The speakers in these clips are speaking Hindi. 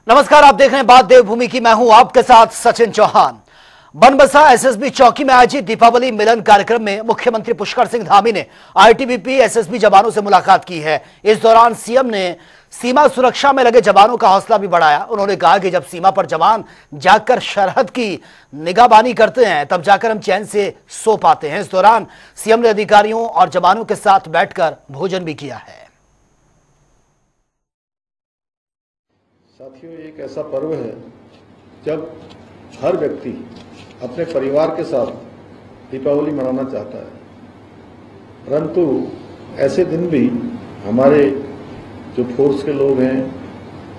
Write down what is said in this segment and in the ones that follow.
नमस्कार, आप देख रहे हैं बात देवभूमि की। मैं हूं आपके साथ सचिन चौहान। बनबसा एसएसबी चौकी में आयोजित दीपावली मिलन कार्यक्रम में मुख्यमंत्री पुष्कर सिंह धामी ने आईटीबीपी एसएसबी जवानों से मुलाकात की है। इस दौरान सीएम ने सीमा सुरक्षा में लगे जवानों का हौसला भी बढ़ाया। उन्होंने कहा कि जब सीमा पर जवान जाकर सरहद की निगाहबानी करते हैं तब जाकर हम चैन से सो पाते हैं। इस दौरान सीएम ने अधिकारियों और जवानों के साथ बैठकर भोजन भी किया है। साथियों, एक ऐसा पर्व है जब हर व्यक्ति अपने परिवार के साथ दीपावली मनाना चाहता है, परंतु ऐसे दिन भी हमारे जो फोर्स के लोग हैं,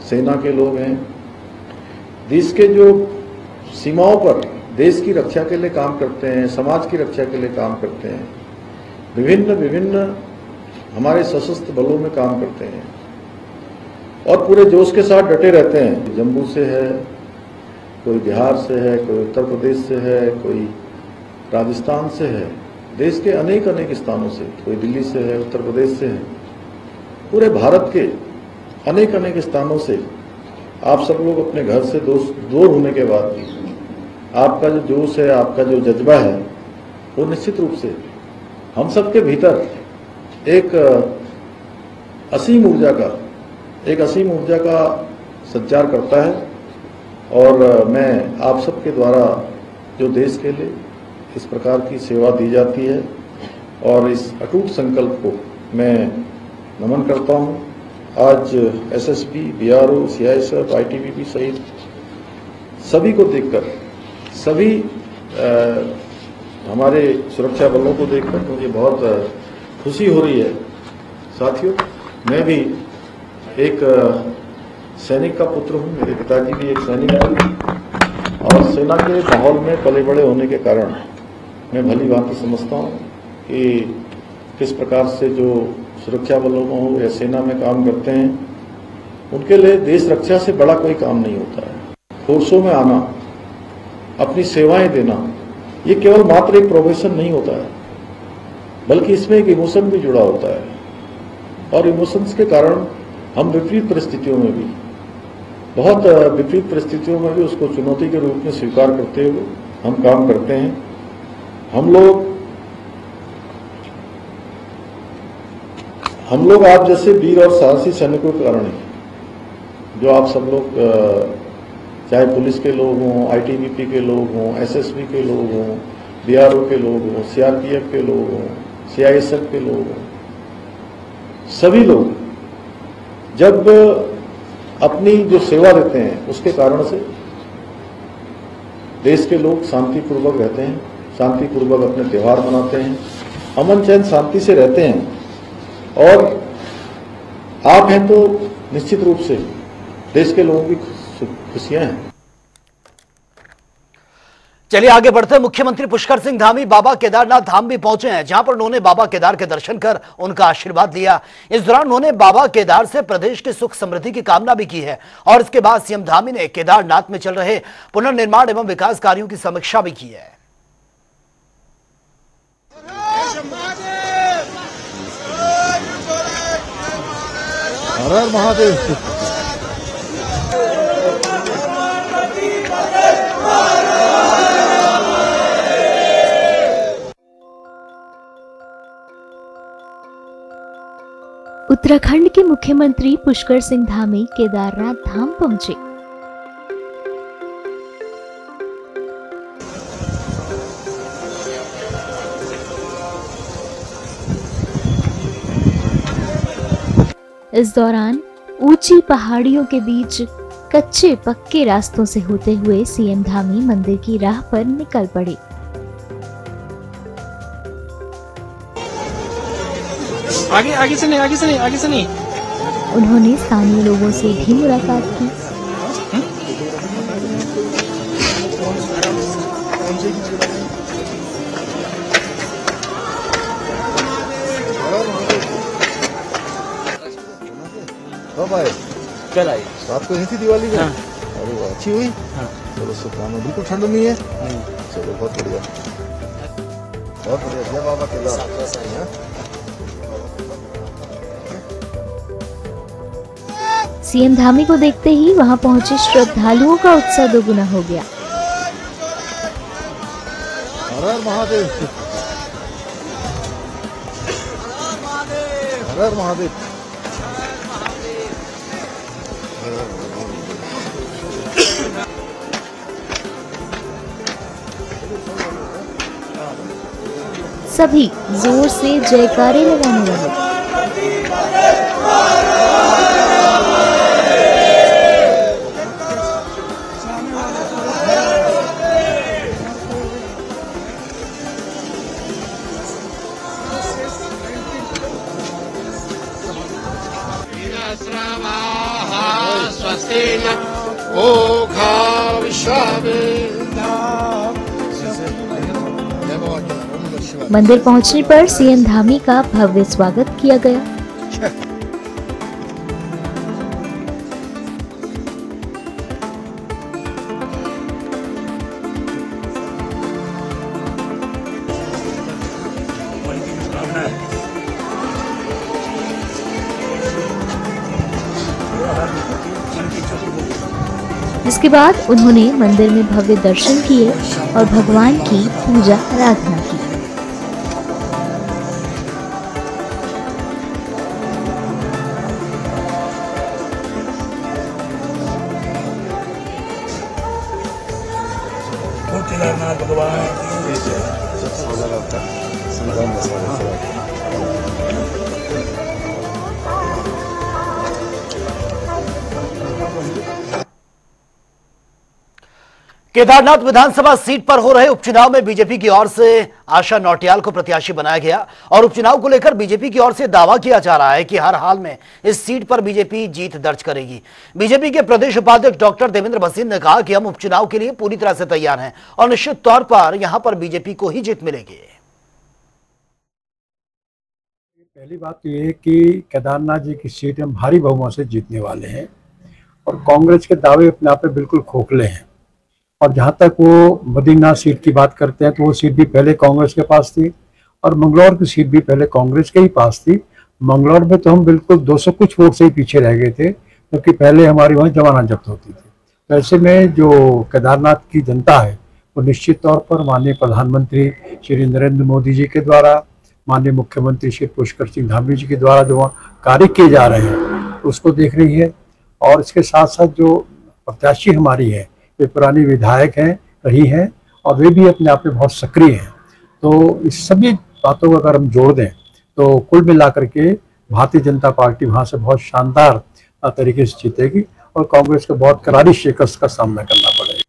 सेना के लोग हैं, देश के जो सीमाओं पर देश की रक्षा के लिए काम करते हैं, समाज की रक्षा के लिए काम करते हैं, विभिन्न हमारे सशस्त्र बलों में काम करते हैं और पूरे जोश के साथ डटे रहते हैं। जम्मू से है, कोई बिहार से है, कोई उत्तर प्रदेश से है, कोई राजस्थान से है, देश के अनेक स्थानों से, कोई दिल्ली से है, उत्तर प्रदेश से है, पूरे भारत के अनेक स्थानों से आप सब लोग अपने घर से दूर होने के बाद भी आपका जो जोश है, आपका जो जज्बा है, वो निश्चित रूप से हम सबके भीतर एक असीम ऊर्जा का संचार करता है। और मैं आप सबके द्वारा जो देश के लिए इस प्रकार की सेवा दी जाती है और इस अटूट संकल्प को मैं नमन करता हूं। आज एसएसबी, बीआरओ, सीआईएसएफ, आईटीबीपी सहित सभी को देखकर, सभी हमारे सुरक्षा बलों को देखकर मुझे बहुत खुशी हो रही है। साथियों, मैं भी एक सैनिक का पुत्र हूं, मेरे पिताजी भी एक सैनिक थे और सेना के माहौल में पले बड़े होने के कारण मैं भली भांति समझता हूं कि किस प्रकार से जो सुरक्षा बलों में हो या सेना में काम करते हैं, उनके लिए देश रक्षा से बड़ा कोई काम नहीं होता है। फोर्सों में आना, अपनी सेवाएं देना, ये केवल मात्र एक प्रोफेशन नहीं होता है, बल्कि इसमें एक इमोशन भी जुड़ा होता है और इमोशंस के कारण हम विपरीत परिस्थितियों में भी, बहुत विपरीत परिस्थितियों में भी उसको चुनौती के रूप में स्वीकार करते हुए हम काम करते हैं। हम लोग आप जैसे वीर और साहसी सैनिकों के कारण हैं, जो आप सब लोग, चाहे पुलिस के लोग हों, आईटीबीपी के लोग हों, एसएसबी के लोग हों, बीआरओ के लोग हों, सीआरपीएफ के लोग हों, सीआईएसएफ के लोग हों, सभी लोग जब अपनी जो सेवा देते हैं उसके कारण से देश के लोग शांतिपूर्वक रहते हैं, शांतिपूर्वक अपने त्योहार मनाते हैं, अमन चैन शांति से रहते हैं। और आप हैं तो निश्चित रूप से देश के लोगों की खुशियां हैं। चलिए आगे बढ़ते हैं। मुख्यमंत्री पुष्कर सिंह धामी बाबा केदारनाथ धाम भी पहुंचे हैं, जहां पर उन्होंने बाबा केदार के दर्शन कर उनका आशीर्वाद लिया। इस दौरान उन्होंने बाबा केदार से प्रदेश की सुख समृद्धि की कामना भी की है और इसके बाद सीएम धामी ने केदारनाथ में चल रहे पुनर्निर्माण एवं विकास कार्यों की समीक्षा भी की है। हर हर महादेव। उत्तराखंड के मुख्यमंत्री पुष्कर सिंह धामी केदारनाथ धाम पहुंचे। इस दौरान ऊंची पहाड़ियों के बीच कच्चे पक्के रास्तों से होते हुए सीएम धामी मंदिर की राह पर निकल पड़े। आगे से नहीं। उन्होंने स्थानीय लोगों से भी मुलाकात की। कब आए? कल आई। रात को नहीं थी दिवाली में? हाँ। अरे वाह, अच्छी हुई। हाँ। चलो शुभकामनाएं। बिल्कुल ठंड नहीं है? नहीं। चलो बहुत बढ़िया। जय बाबा केदार। सीएम धामी को देखते ही वहां पहुंचे श्रद्धालुओं का उत्साह दोगुना हो गया। हर हर महादेव, हर हर महादेव। सभी जोर से जयकारे लगाने लगे। मंदिर पहुंचने पर सीएम धामी का भव्य स्वागत किया गया। इसके बाद उन्होंने मंदिर में भव्य दर्शन किए और भगवान की पूजा आराधना की। केदारनाथ विधानसभा सीट पर हो रहे उपचुनाव में बीजेपी की ओर से आशा नौटियाल को प्रत्याशी बनाया गया और उपचुनाव को लेकर बीजेपी की ओर से दावा किया जा रहा है कि हर हाल में इस सीट पर बीजेपी जीत दर्ज करेगी। बीजेपी के प्रदेश उपाध्यक्ष डॉक्टर देवेंद्र भसीन ने कहा कि हम उपचुनाव के लिए पूरी तरह से तैयार हैं और निश्चित तौर पर यहां पर बीजेपी को ही जीत मिलेगी। पहली बात तो ये है कि केदारनाथ जी की सीट हम भारी बहुमत से जीतने वाले हैं और कांग्रेस के दावे अपने आप में बिल्कुल खोखले हैं। और जहाँ तक वो बद्रीनाथ सीट की बात करते हैं तो वो सीट भी पहले कांग्रेस के पास थी और मंगलौर की सीट भी पहले कांग्रेस के ही पास थी। मंगलौर में तो हम बिल्कुल 200 कुछ वोट से ही पीछे रह गए थे क्योंकि पहले हमारी वहाँ जमानत जब्त होती थी। तो ऐसे में जो केदारनाथ की जनता है वो निश्चित तौर पर माननीय प्रधानमंत्री श्री नरेंद्र मोदी जी के द्वारा, माननीय मुख्यमंत्री श्री पुष्कर सिंह धामी जी के द्वारा जो कार्य किए जा रहे हैं उसको देख रही है। और इसके साथ साथ जो प्रत्याशी हमारी है वे पुरानी विधायक हैं, रही हैं और वे भी अपने आप में बहुत सक्रिय हैं। तो इस सभी बातों को अगर हम जोड़ दें तो कुल मिलाकर के भारतीय जनता पार्टी वहाँ से बहुत शानदार तरीके से जीतेगी और कांग्रेस को बहुत करारी शिकस्त का सामना करना पड़ेगा।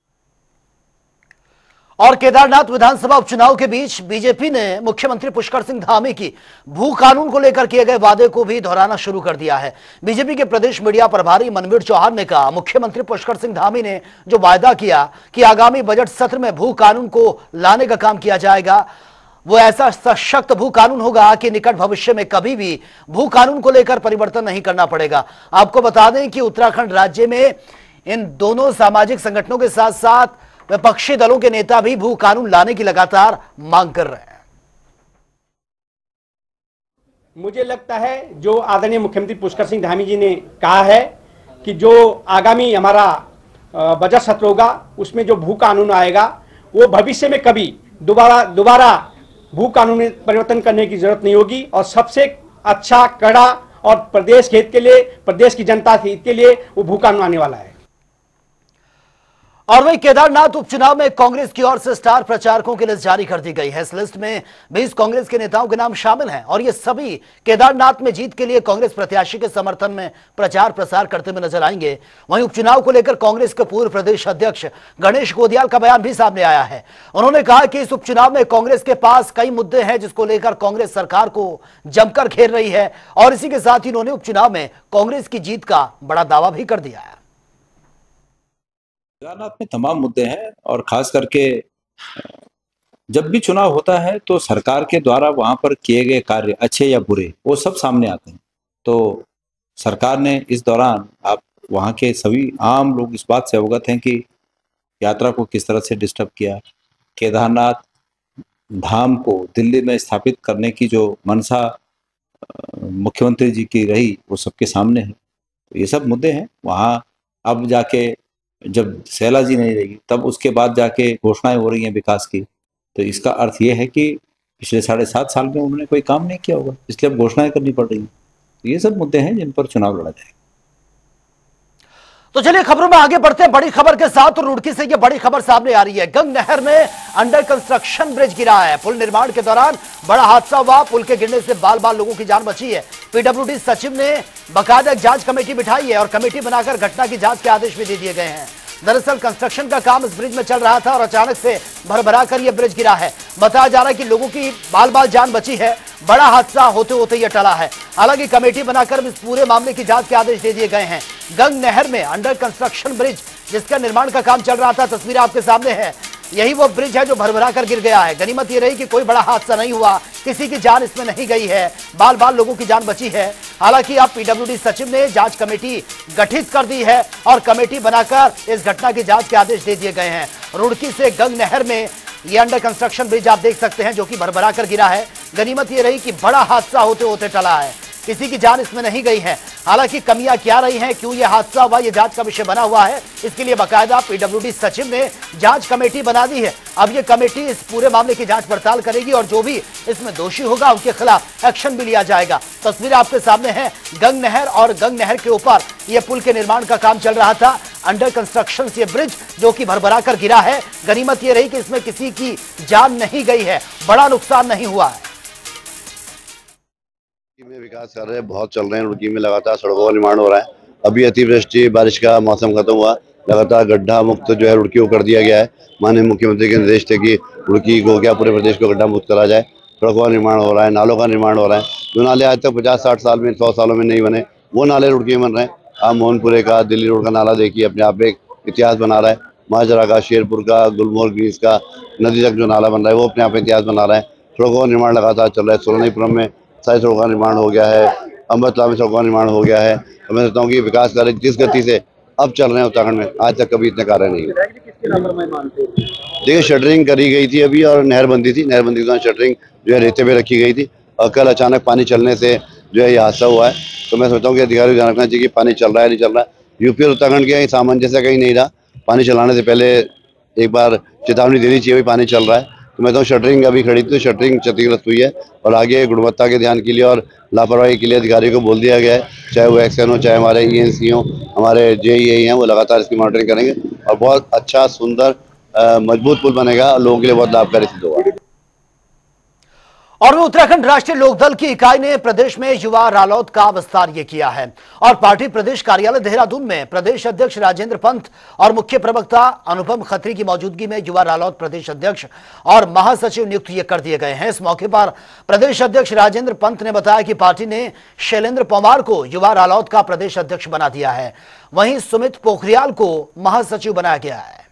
और केदारनाथ विधानसभा उपचुनाव के बीच बीजेपी ने मुख्यमंत्री पुष्कर सिंह धामी की भू कानून को लेकर किए गए वादे को भी दोहराना शुरू कर दिया है। बीजेपी के प्रदेश मीडिया प्रभारी मनवीर चौहान ने कहा, मुख्यमंत्री पुष्कर सिंह धामी ने जो वायदा किया कि आगामी बजट सत्र में भू कानून को लाने का काम किया जाएगा, वो ऐसा सशक्त भू कानून होगा कि निकट भविष्य में कभी भी भू कानून को लेकर परिवर्तन नहीं करना पड़ेगा। आपको बता दें कि उत्तराखंड राज्य में इन दोनों सामाजिक संगठनों के साथ साथ विपक्षी दलों के नेता भी भू कानून लाने की लगातार मांग कर रहे हैं। मुझे लगता है जो आदरणीय मुख्यमंत्री पुष्कर सिंह धामी जी ने कहा है कि जो आगामी हमारा बजट सत्र होगा उसमें जो भू कानून आएगा वो भविष्य में कभी दोबारा भू कानून में परिवर्तन करने की जरूरत नहीं होगी और सबसे अच्छा, कड़ा और प्रदेश के हित के लिए, प्रदेश की जनता के हित के लिए वो भू कानून आने वाला है। और वही केदारनाथ उपचुनाव में कांग्रेस की ओर से स्टार प्रचारकों की लिस्ट जारी कर दी गई है। इस लिस्ट में 20 कांग्रेस के नेताओं के नाम शामिल हैं और ये सभी केदारनाथ में जीत के लिए कांग्रेस प्रत्याशी के समर्थन में प्रचार प्रसार करते हुए नजर आएंगे। वहीं उपचुनाव को लेकर कांग्रेस के पूर्व प्रदेश अध्यक्ष गणेश गोदियाल का बयान भी सामने आया है। उन्होंने कहा कि इस उपचुनाव में कांग्रेस के पास कई मुद्दे हैं जिसको लेकर कांग्रेस सरकार को जमकर घेर रही है और इसी के साथ ही उन्होंने उपचुनाव में कांग्रेस की जीत का बड़ा दावा भी कर दिया है। केदारनाथ में तमाम मुद्दे हैं और खास करके जब भी चुनाव होता है तो सरकार के द्वारा वहां पर किए गए कार्य अच्छे या बुरे वो सब सामने आते हैं। तो सरकार ने इस दौरान आप वहां के सभी आम लोग इस बात से अवगत हैं कि यात्रा को किस तरह से डिस्टर्ब किया। केदारनाथ धाम को दिल्ली में स्थापित करने की जो मनसा मुख्यमंत्री जी की रही वो सबके सामने है। ये सब मुद्दे हैं वहाँ। अब जाके जब शैला जी नहीं रहेगी तब उसके बाद जाके घोषणाएं हो रही हैं विकास की, तो इसका अर्थ ये है कि पिछले 7.5 साल में उन्होंने कोई काम नहीं किया होगा, इसलिए अब घोषणाएं करनी पड़ रही हैं। तो ये सब मुद्दे हैं जिन पर चुनाव लड़ा जाएगा। तो चलिए खबरों में आगे बढ़ते हैं बड़ी खबर के साथ। तो रुड़की से ये बड़ी खबर सामने आ रही है। गंग नहर में अंडर कंस्ट्रक्शन ब्रिज गिरा है। पुल निर्माण के दौरान बड़ा हादसा हुआ। पुल के गिरने से बाल बाल लोगों की जान बची है। पीडब्ल्यूडी सचिव ने बाकायदा एक जांच कमेटी बिठाई है और कमेटी बनाकर घटना की जांच के आदेश भी दे दिए गए हैं। दरअसल कंस्ट्रक्शन का काम इस ब्रिज में चल रहा था और अचानक से भरभरा कर यह ब्रिज गिरा है। बताया जा रहा है कि लोगों की बाल बाल जान बची है। बड़ा हादसा होते होते यह टला है। हालांकि कमेटी बनाकर इस पूरे मामले की जांच के आदेश दे दिए गए हैं। गंग नहर में अंडर कंस्ट्रक्शन ब्रिज जिसका निर्माण का काम चल रहा था, तस्वीर आपके सामने है। यही वो ब्रिज है जो भरभरा कर गिर गया है। गनीमत ये रही कि कोई बड़ा हादसा नहीं हुआ, किसी की जान इसमें नहीं गई है, बाल बाल लोगों की जान बची है। हालांकि अब पीडब्ल्यूडी सचिव ने जांच कमेटी गठित कर दी है और कमेटी बनाकर इस घटना की जांच के आदेश दे दिए गए हैं। रुड़की से गंग नहर में ये अंडर कंस्ट्रक्शन ब्रिज आप देख सकते हैं जो कि भरभरा कर गिरा है। गनीमत ये रही कि बड़ा हादसा होते होते टला है, किसी की जान इसमें नहीं गई है। हालांकि कमियां क्या रही हैं, क्यों यह हादसा हुआ, यह जांच का विषय बना हुआ है। इसके लिए बाकायदा पीडब्ल्यूडी सचिव ने जांच कमेटी बना दी है। अब यह कमेटी इस पूरे मामले की जांच पड़ताल करेगी और जो भी इसमें दोषी होगा उनके खिलाफ एक्शन भी लिया जाएगा। तस्वीर आपके सामने है गंग नहर, और गंग नहर के ऊपर यह पुल के निर्माण का काम चल रहा था। अंडर कंस्ट्रक्शन ये ब्रिज जो कि भरभरा कर गिरा है। गनीमत यह रही कि इसमें किसी की जान नहीं गई है, बड़ा नुकसान नहीं हुआ है। में विकास कर रहे हैं, बहुत चल रहे हैं। रुड़की में लगातार सड़कों का निर्माण हो रहा है। अभी अतिवृष्टि बारिश का मौसम खत्म हुआ, लगातार गड्ढा मुक्त जो है रुड़की को कर दिया गया है। माननीय मुख्यमंत्री के निर्देश थे कि रुड़की को क्या पूरे प्रदेश को गड्ढा मुक्त करा जाए। सड़कों का निर्माण हो रहा है, नालों का निर्माण हो रहा है। जो नाले आज तक 50-60 साल में 100 सालों में नहीं बने, वो नाले रुड़की में बन रहे हैं। आप मोहनपुरे का दिल्ली रोड का नाला देखिए, अपने आप एक इतिहास बना रहा है। माजरा का, शेरपुर का, गुलमोहर ग्रीस का, नदी तक जो नाला बन रहा है वो अपने आप इतिहास बना रहा है। सड़कों का निर्माण लगातार चल रहा है। सोलनीपुरम में सारी सड़कों का निर्माण हो गया है। अमृतला में सड़कों का निर्माण हो गया है। तो मैं सोचता हूँ कि विकास कार्य जिस गति से अब चल रहे हैं उत्तराखंड में, आज तक कभी इतने कार्य नहीं हुए। देखिए शटरिंग करी गई थी अभी और नहर बंदी थी। नहर बंदी के दौरान शटरिंग जो है रेते पे रखी गई थी और कल अचानक पानी चलने से जो है ये हादसा हुआ है। तो मैं सोचता हूँ कि अधिकारियों को ध्यान रखना चाहिए कि पानी चल रहा है नहीं चल रहा है। यूपी और उत्तराखंड के सामंजस्य कहीं नहीं रहा। पानी चलाने से पहले एक बार चेतावनी देनी चाहिए, पानी चल रहा है। तो मैं तो शटरिंग अभी खड़ी थी, शटरिंग क्षतिग्रस्त हुई है और आगे गुणवत्ता के ध्यान के लिए और लापरवाही के लिए अधिकारियों को बोल दिया गया है। चाहे वो एक्सएन हो, चाहे हमारे ईएनसी हो, हमारे जेईई हैं, वो लगातार इसकी मॉनिटरिंग करेंगे और बहुत अच्छा सुंदर मजबूत पुल बनेगा और लोगों के लिए बहुत लाभकारी सिद्ध होगा। और उत्तराखंड राष्ट्रीय लोकदल की इकाई ने प्रदेश में युवा रालोद का विस्तार ये किया है और पार्टी प्रदेश कार्यालय देहरादून में प्रदेश अध्यक्ष राजेंद्र पंत और मुख्य प्रवक्ता अनुपम खत्री की मौजूदगी में युवा रालोद प्रदेश अध्यक्ष और महासचिव नियुक्त ये कर दिए गए हैं। इस मौके पर प्रदेश अध्यक्ष राजेंद्र पंत ने बताया कि पार्टी ने शैलेंद्र पवार को युवा रालोद का प्रदेश अध्यक्ष बना दिया है, वहीं सुमित पोखरियाल को महासचिव बनाया गया है।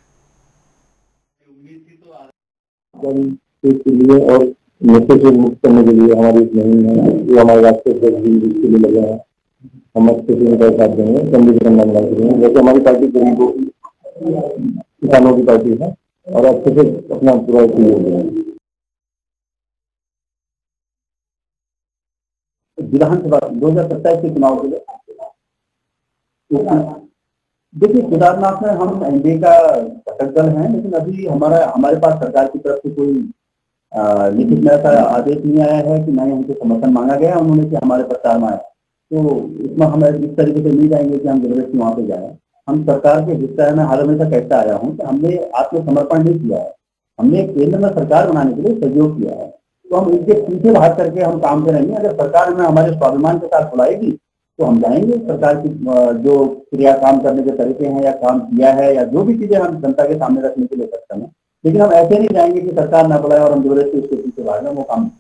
नशे से मुक्त करने के लिए हमारी नहीं है, जो हमारे राष्ट्रीय अध्यक्ष इसके लिए लगे हैं। हम अच्छे से उनका साथ देंगे, संविधान बना देंगे। जैसे हमारी पार्टी गरीबों की, किसानों की पार्टी है और अच्छे से अपना पूरा सहयोग देंगे। विधानसभा 2027 के चुनाव के लिए देखिए केदारनाथ में हम एनडीए का घटक दल हैं, लेकिन अभी हमारे पास सरकार की तरफ से कोई लिखित में ऐसा आदेश नहीं आया है कि नहीं हमसे समर्थन मांगा गया उन्होंने कि हमारे प्रचार में आया। तो इसमें हम इस तरीके से नहीं जाएंगे कि हम जबरदस्ती वहाँ पे जाए। हम सरकार के हिस्सा है। मैं हर हमेशा कहता आया हूँ कि हमने आत्मसमर्पण नहीं किया है, हमने केंद्र में सरकार बनाने के लिए सहयोग किया है। तो हम इनके पीछे भाग करके हम काम करेंगे। अगर सरकार हमें हमारे स्वाभिमान के साथ बुलाएगी तो हम जाएंगे। सरकार की जो क्रिया काम करने के तरीके हैं या काम किया है या जो भी चीजें हम जनता के सामने रखने के लिए सक्षम है, लेकिन हम ऐसे नहीं जाएंगे कि सरकार ना बुलाए और हम जबरदस्ती उसके पीछे भागना, वो काम।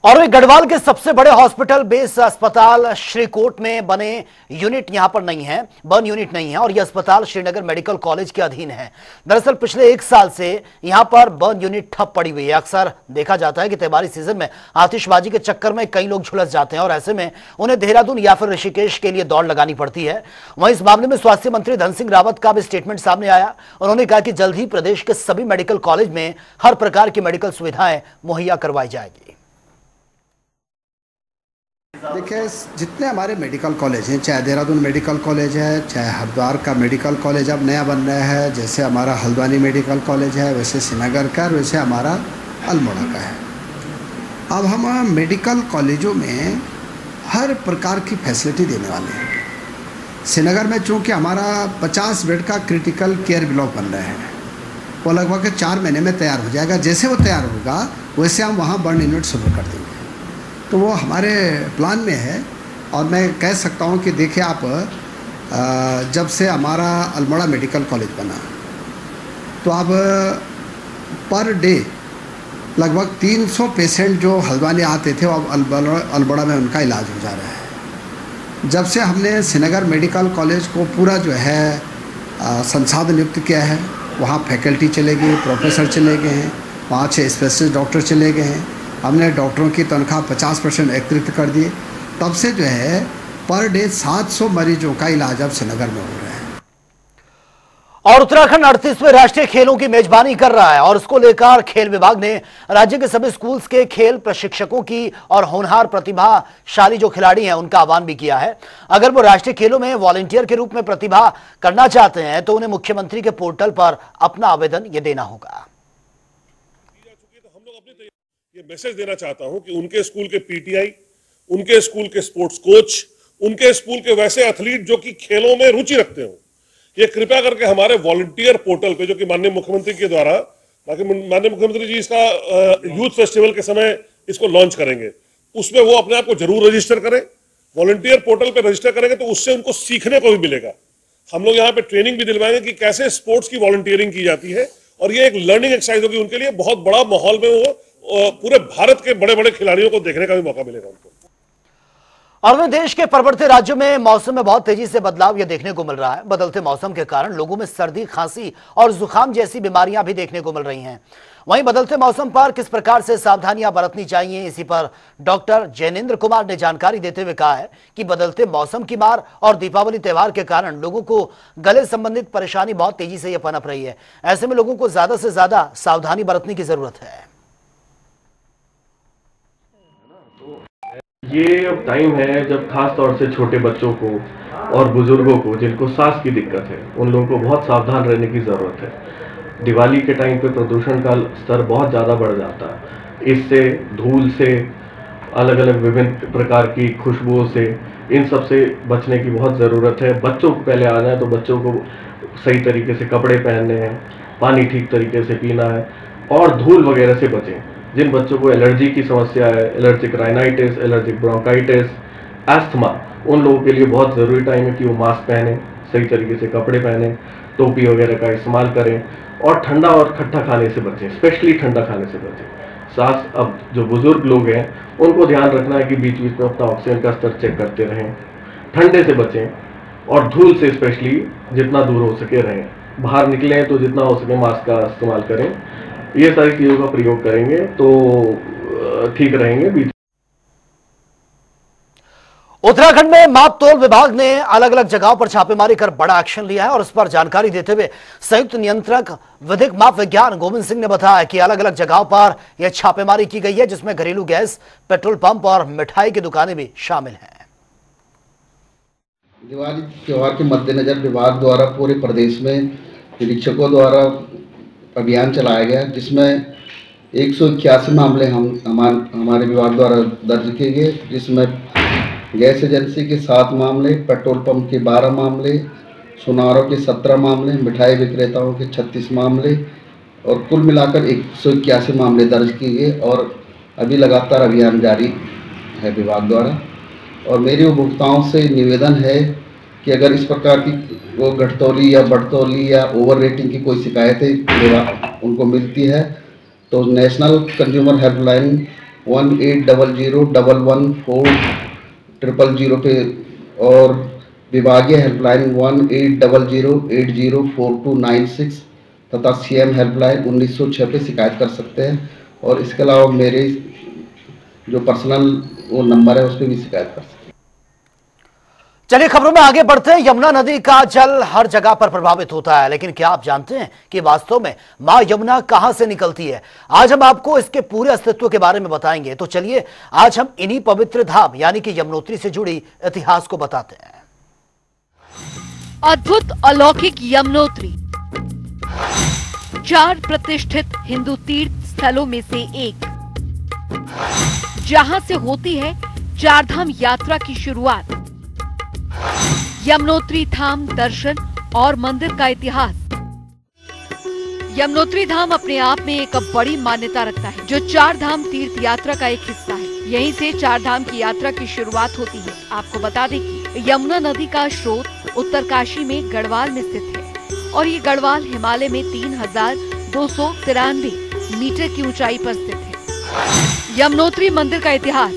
और वे गढ़वाल के सबसे बड़े हॉस्पिटल बेस अस्पताल श्रीकोट में बने यूनिट यहां पर नहीं है, बर्न यूनिट नहीं है और यह अस्पताल श्रीनगर मेडिकल कॉलेज के अधीन है। दरअसल पिछले 1 साल से यहां पर बर्न यूनिट ठप पड़ी हुई है। अक्सर देखा जाता है कि त्योहारी सीजन में आतिशबाजी के चक्कर में कई लोग झुलस जाते हैं और ऐसे में उन्हें देहरादून या फिर ऋषिकेश के लिए दौड़ लगानी पड़ती है। वहीं इस मामले में स्वास्थ्य मंत्री धन सिंह रावत का भी स्टेटमेंट सामने आया। उन्होंने कहा कि जल्द ही प्रदेश के सभी मेडिकल कॉलेज में हर प्रकार की मेडिकल सुविधाएं मुहैया करवाई जाएगी। देखिए, जितने हमारे मेडिकल कॉलेज हैं, चाहे देहरादून मेडिकल कॉलेज है, चाहे हरिद्वार का मेडिकल कॉलेज अब नया बन रहा है, जैसे हमारा हल्द्वानी मेडिकल कॉलेज है, वैसे श्रीनगर का, वैसे हमारा अल्मोड़ा का है। अब हम मेडिकल कॉलेजों में हर प्रकार की फैसिलिटी देने वाले हैं। श्रीनगर में चूँकि हमारा 50 बेड का क्रिटिकल केयर ब्लॉक बन रहा है, वो लगभग 4 महीने में तैयार हो जाएगा। जैसे वो तैयार होगा वैसे हम वहाँ बर्न यूनिट शुरू कर देंगे। तो वो हमारे प्लान में है। और मैं कह सकता हूँ कि देखिए आप, जब से हमारा अल्मोड़ा मेडिकल कॉलेज बना तो अब पर डे लगभग 300 पेशेंट जो हल्द्वानी आते थे वो अब अल्मोड़ा में उनका इलाज हो जा रहा है। जब से हमने श्रीनगर मेडिकल कॉलेज को पूरा जो है संसाधन युक्त किया है, वहाँ फैकल्टी चले गई, प्रोफेसर चले गए हैं, वहाँ 6 स्पेशलिस्ट डॉक्टर चले गए हैं, हमने डॉक्टरों की तनख्वाह 50% एकत्रित कर दिए। तब से जो है पर डे 700 मरीजों का इलाज अब श्रीनगर में हो रहा है। और उत्तराखंड 38वें राष्ट्रीय खेलों की मेजबानी कर रहा है और उसको लेकर खेल विभाग ने राज्य के सभी स्कूल्स के खेल प्रशिक्षकों की और होनहार प्रतिभाशाली जो खिलाड़ी हैं उनका आह्वान भी किया है। अगर वो राष्ट्रीय खेलों में वॉलंटियर के रूप में प्रतिभा करना चाहते हैं तो उन्हें मुख्यमंत्री के पोर्टल पर अपना आवेदन ये देना होगा। ये मैसेज देना चाहता हूं कि उनके स्कूल के पीटीआई, उनके स्कूल के स्पोर्ट्स कोच, उनके स्कूल के वैसे एथलीट जो कि खेलों में रुचि रखते हो, ये कृपया करके हमारे वॉलंटियर पोर्टल पे, जो कि माननीय मुख्यमंत्री के द्वारा, माननीय मुख्यमंत्री जी इसका यूथ फेस्टिवल के समय इसको लॉन्च करेंगे, उसमें वो अपने आप को जरूर रजिस्टर करें। वॉलंटियर पोर्टल पे रजिस्टर करेंगे तो उससे उनको सीखने को भी मिलेगा। हम लोग यहाँ पे ट्रेनिंग भी दिलवाएंगे कि कैसे स्पोर्ट्स की वॉलंटियरिंग की जाती है, और ये एक लर्निंग एक्सरसाइज होगी उनके लिए। बहुत बड़ा माहौल में वो पूरे भारत के बड़े बड़े खिलाड़ियों को देखने का भी मौका मिलेगा उनको। और देश के पर्वतीय राज्यों में मौसम में बहुत तेजी से बदलाव यह देखने को मिल रहा है। बदलते मौसम के कारण लोगों में सर्दी, खांसी और जुकाम जैसी बीमारियां भी देखने को मिल रही हैं। वहीं बदलते मौसम पर किस प्रकार से सावधानियां बरतनी चाहिए, इसी पर डॉक्टर जैनेंद्र कुमार ने जानकारी देते हुए कहा है कि बदलते मौसम की मार और दीपावली त्योहार के कारण लोगों को गले संबंधित परेशानी बहुत तेजी से यह पनप रही है। ऐसे में लोगों को ज्यादा से ज्यादा सावधानी बरतने की जरूरत है। ये अब टाइम है जब खास तौर से छोटे बच्चों को और बुजुर्गों को जिनको सांस की दिक्कत है, उन लोगों को बहुत सावधान रहने की ज़रूरत है। दिवाली के टाइम पे प्रदूषण का स्तर बहुत ज़्यादा बढ़ जाता है। इससे, धूल से, अलग अलग विभिन्न प्रकार की खुशबुओं से, इन सब से बचने की बहुत ज़रूरत है। बच्चों को पहले आना है तो बच्चों को सही तरीके से कपड़े पहनने हैं, पानी ठीक तरीके से पीना है और धूल वगैरह से बचें। जिन बच्चों को एलर्जी की समस्या है, allergic rhinitis, allergic bronchitis, asthma, उन लोगों के लिए बहुत ज़रूरी टाइम है कि वो मास्क पहने, सही तरीके से कपड़े पहने, टोपी वगैरह का इस्तेमाल करें और ठंडा और खट्टा खाने से बचें, स्पेशली ठंडा खाने से बचें। साथ अब जो बुजुर्ग लोग हैं उनको ध्यान रखना है कि बीच बीच में अपना ऑक्सीजन का स्तर चेक करते रहें, ठंडे से बचें और धूल से स्पेशली जितना दूर हो सके रहें। बाहर निकलें तो जितना हो सके मास्क का इस्तेमाल करें। ये सारी चीज़ों का प्रयोग करेंगे तो ठीक रहेंगे। उत्तराखंड में माप तोल विभाग ने अलग अलग जगहों पर छापेमारी कर बड़ा एक्शन लिया है और इस पर जानकारी देते हुए संयुक्त नियंत्रक विधिक माप विज्ञान गोविंद सिंह ने बताया कि अलग अलग जगहों पर यह छापेमारी की गई है, जिसमें घरेलू गैस, पेट्रोल पंप और मिठाई की दुकानें भी शामिल हैं। दिवाली त्योहार के मद्देनजर विभाग द्वारा पूरे प्रदेश में निरीक्षकों द्वारा अभियान चलाया गया, जिसमें 181 मामले हमारे विभाग द्वारा दर्ज किए गए, जिसमें गैस एजेंसी के 7 मामले, पेट्रोल पंप के 12 मामले, सुनारों के 17 मामले, मिठाई विक्रेताओं के 36 मामले और कुल मिलाकर 181 मामले दर्ज किए गए और अभी लगातार अभियान जारी है विभाग द्वारा। और मेरे उपभोक्ताओं से निवेदन है कि अगर इस प्रकार की वो घटतौली या बढ़तौली या ओवर रेटिंग की कोई शिकायतें उनको मिलती है तो नेशनल कंज्यूमर हेल्पलाइन 1800114000 पे और विभागीय हेल्पलाइन 1800804296 तथा सीएम हेल्पलाइन 1906 पे शिकायत कर सकते हैं। और इसके अलावा मेरे जो पर्सनल वो नंबर है उस पर भी शिकायत कर सकते हैं। चलिए खबरों में आगे बढ़ते हैं। यमुना नदी का जल हर जगह पर प्रभावित होता है, लेकिन क्या आप जानते हैं कि वास्तव में मां यमुना कहां से निकलती है? आज हम आपको इसके पूरे अस्तित्व के बारे में बताएंगे। तो चलिए आज हम इन्हीं पवित्र धाम यानी कि यमुनोत्री से जुड़ी इतिहास को बताते हैं। अद्भुत अलौकिक यमुनोत्री 4 प्रतिष्ठित हिंदू तीर्थ स्थलों में से एक, जहां से होती है चारधाम यात्रा की शुरुआत। यमुनोत्री धाम दर्शन और मंदिर का इतिहास। यमुनोत्री धाम अपने आप में एक बड़ी मान्यता रखता है, जो 4 धाम तीर्थ यात्रा का एक हिस्सा है। यहीं से 4 धाम की यात्रा की शुरुआत होती है। आपको बता दें कि यमुना नदी का स्रोत उत्तरकाशी में गढ़वाल में स्थित है और ये गढ़वाल हिमालय में 3293 मीटर की ऊंचाई पर स्थित है। यमुनोत्री मंदिर का इतिहास।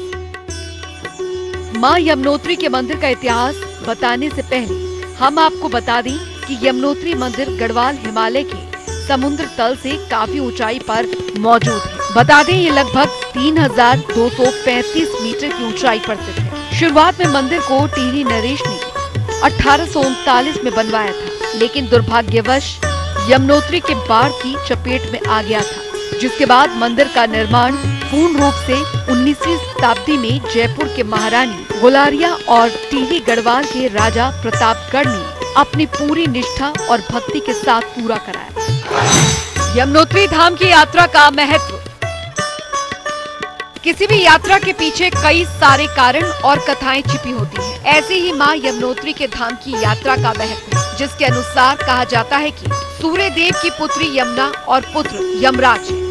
मां यमुनोत्री के मंदिर का इतिहास बताने से पहले हम आपको बता दें कि यमुनोत्री मंदिर गढ़वाल हिमालय के समुद्र तल से काफी ऊंचाई पर मौजूद है। बता दें ये लगभग 3235 मीटर की ऊंचाई पर स्थित है। शुरुआत में मंदिर को टिहरी नरेश ने 1839 में बनवाया था, लेकिन दुर्भाग्यवश यमुनोत्री के बाढ़ की चपेट में आ गया था, जिसके बाद मंदिर का निर्माण पूर्ण रूप से 19वीं शताब्दी में जयपुर के महारानी गुलारिया और टिहरी गढ़वाल के राजा प्रतापगढ़ ने अपनी पूरी निष्ठा और भक्ति के साथ पूरा कराया। यमुनोत्री धाम की यात्रा का महत्व। किसी भी यात्रा के पीछे कई सारे कारण और कथाएं छिपी होती हैं। ऐसे ही मां यमुनोत्री के धाम की यात्रा का महत्व है, जिसके अनुसार कहा जाता है कि सूर्य देव की पुत्री यमुना और पुत्र यमराज है।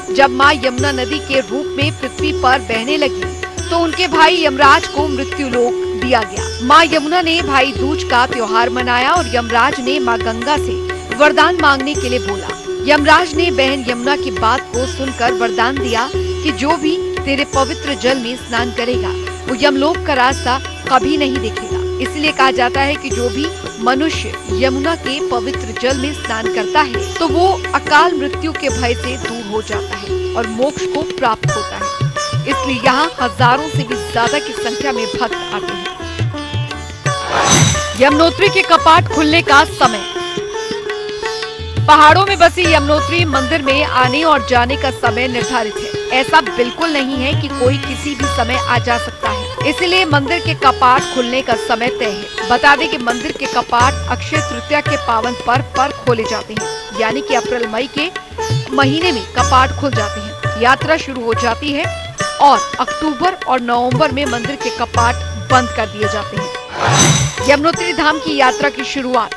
जब मां यमुना नदी के रूप में पृथ्वी पर बहने लगी तो उनके भाई यमराज को मृत्यु लोक दिया गया। मां यमुना ने भाई दूज का त्योहार मनाया और यमराज ने मां गंगा से वरदान मांगने के लिए बोला। यमराज ने बहन यमुना की बात को सुनकर वरदान दिया कि जो भी तेरे पवित्र जल में स्नान करेगा वो यमलोक का रास्ता कभी नहीं देखेगा। इसलिए कहा जाता है कि जो भी मनुष्य यमुना के पवित्र जल में स्नान करता है तो वो अकाल मृत्यु के भय से दूर हो जाता है और मोक्ष को प्राप्त होता है। इसलिए यहाँ हजारों से भी ज्यादा की संख्या में भक्त आते हैं। यमुनोत्री के कपाट खुलने का समय। पहाड़ों में बसी यमुनोत्री मंदिर में आने और जाने का समय निर्धारित है। ऐसा बिल्कुल नहीं है कि कोई किसी भी समय आ जा सकता है, इसलिए मंदिर के कपाट खुलने का समय तय है। बता दें कि मंदिर के कपाट अक्षय तृतीया के पावन पर्व पर खोले जाते हैं, यानी कि अप्रैल मई के महीने में कपाट खुल जाते हैं। यात्रा शुरू हो जाती है और अक्टूबर और नवंबर में मंदिर के कपाट बंद कर दिए जाते हैं। यमुनोत्री धाम की यात्रा की शुरुआत।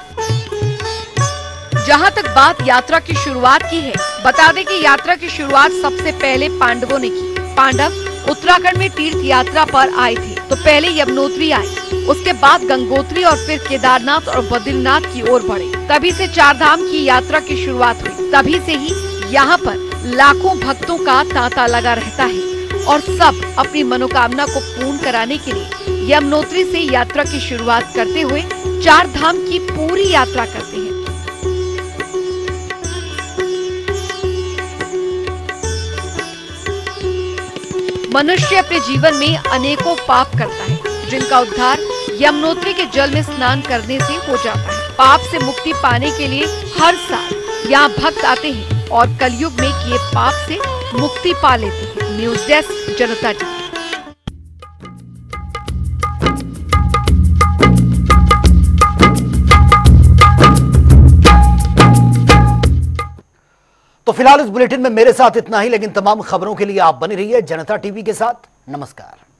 जहां तक बात यात्रा की शुरुआत की है, बता दें कि यात्रा की शुरुआत सबसे पहले पांडवों ने की। पांडव उत्तराखंड में तीर्थ यात्रा पर आए थे, तो पहले यमुनोत्री आए, उसके बाद गंगोत्री और फिर केदारनाथ और बद्रीनाथ की ओर बढ़े। तभी से 4 धाम की यात्रा की शुरुआत हुई। तभी से ही यहाँ पर लाखों भक्तों का तांता लगा रहता है और सब अपनी मनोकामना को पूर्ण कराने के लिए यमुनोत्री से यात्रा की शुरुआत करते हुए 4 धाम की पूरी यात्रा करते हैं। मनुष्य अपने जीवन में अनेकों पाप करता है, जिनका उद्धार यमुनोत्री के जल में स्नान करने से हो जाता है। पाप से मुक्ति पाने के लिए हर साल यहाँ भक्त आते हैं और कलयुग में किए पाप से मुक्ति पा लेते हैं। न्यूज़ डेस्क, जनता टीवी। तो फिलहाल इस बुलेटिन में मेरे साथ इतना ही, लेकिन तमाम खबरों के लिए आप बने रहिए जनता टीवी के साथ। नमस्कार।